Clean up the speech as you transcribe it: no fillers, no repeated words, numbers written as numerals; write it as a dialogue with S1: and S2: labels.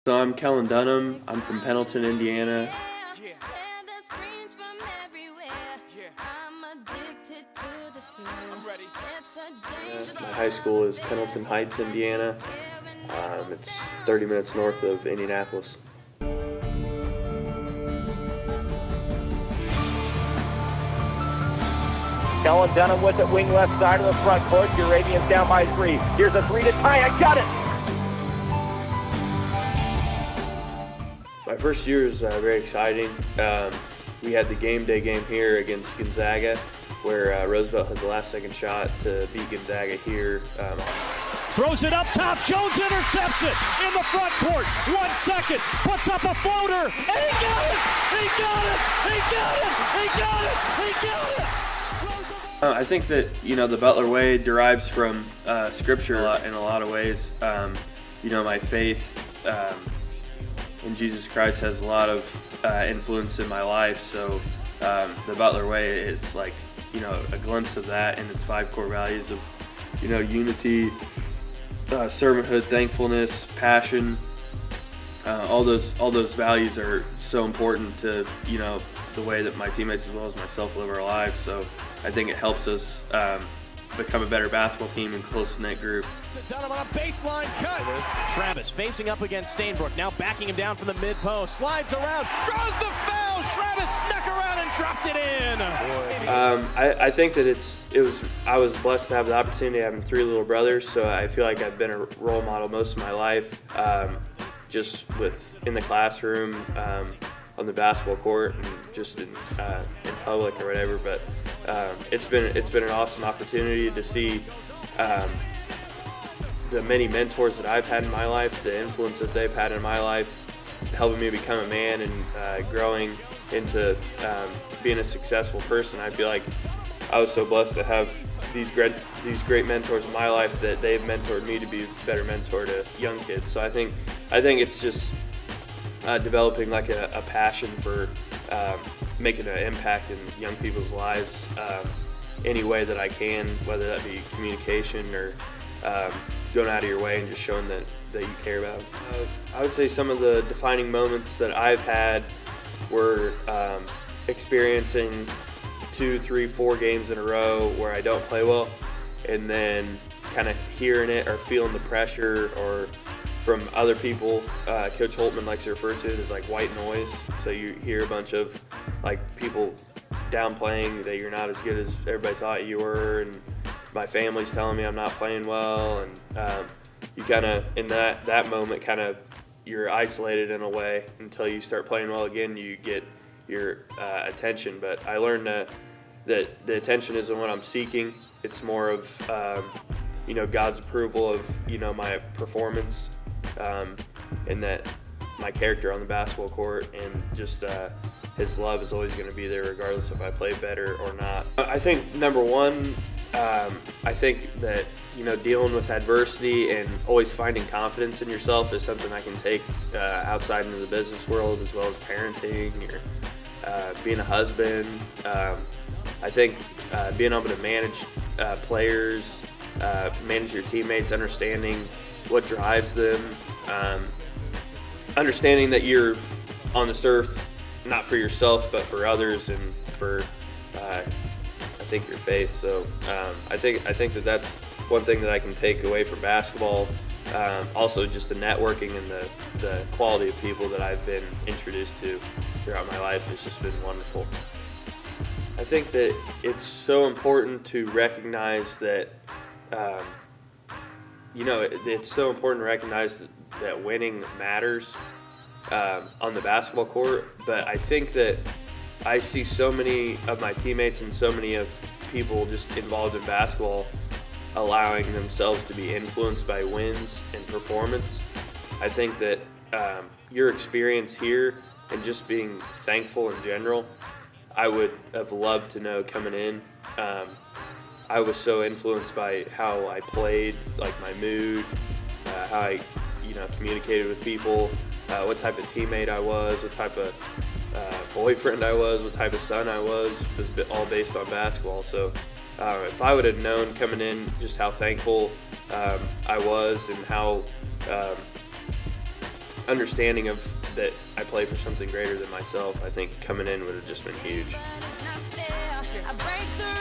S1: So I'm Kellen Dunham. I'm from Pendleton, Indiana. My high school is Pendleton Heights, Indiana. It's 30 minutes north of Indianapolis.
S2: Kellen Dunham with it, wing left side of the front court. Arabians down by 3. Here's a 3 to tie. I got it!
S1: My first year was very exciting. We had the game day game here against Gonzaga, where Roosevelt had the last second shot to beat Gonzaga here.
S3: Throws it up top. Jones intercepts it in the front court. 1 second. Puts up a floater. And he got it! He got it! He got it! He got it! He got it!
S1: I think that, the Butler way derives from Scripture in a lot of ways. My faith in Jesus Christ has a lot of influence in my life. So the Butler way is like, a glimpse of that in its 5 core values of, unity, servanthood, thankfulness, passion. All those values are so important to, the way that my teammates as well as myself live our lives. So I think it helps us become a better basketball team and close-knit group.
S3: Dunham on a baseline cut. Travis facing up against Stainbrook, now backing him down from the mid-post. Slides around, draws the foul. Travis snuck around and dropped it in.
S1: I think that I was blessed to have the opportunity of having 3 little brothers, so I feel like I've been a role model most of my life, just in the classroom, on the basketball court, and just in public or whatever. But it's been an awesome opportunity to see the many mentors that I've had in my life, the influence that they've had in my life, helping me become a man and growing into being a successful person. I feel like I was so blessed to have these great mentors in my life that they've mentored me to be a better mentor to young kids. So I think it's just developing like a passion for making an impact in young people's lives any way that I can, whether that be communication or going out of your way and just showing that you care about. I would say some of the defining moments that I've had were experiencing 2, 3, 4 games in a row where I don't play well, and then kind of hearing it or feeling the pressure or from other people. Coach Holtman likes to refer to it as like white noise. So you hear a bunch of like people downplaying that you're not as good as everybody thought you were, and my family's telling me I'm not playing well, and you kind of in that moment you're isolated in a way until you start playing well again. You get your attention, but I learned that the attention isn't what I'm seeking. It's more of God's approval of my performance, and that my character on the basketball court, and just His love is always going to be there regardless if I play better or not. I think number one, I think that dealing with adversity and always finding confidence in yourself is something I can take outside into the business world, as well as parenting or being a husband. I think being able to manage players, manage your teammates, understanding what drives them, understanding that you're on this earth not for yourself but for others and for I think your faith. So I think that that's one thing that I can take away from basketball. Also just the networking and the quality of people that I've been introduced to throughout my life has just been wonderful. I think that it's so important to recognize that it's so important to recognize that winning matters on the basketball court, but I think that I see so many of my teammates and so many of people just involved in basketball allowing themselves to be influenced by wins and performance. I think that your experience here and just being thankful in general, I would have loved to know coming in. I was so influenced by how I played, like my mood, how I communicated with people, what type of teammate I was, what type of boyfriend I was, what type of son I was all based on basketball. So if I would have known coming in just how thankful I was and how understanding of that I play for something greater than myself, I think coming in would have just been huge.
S4: But it's not fair. I break the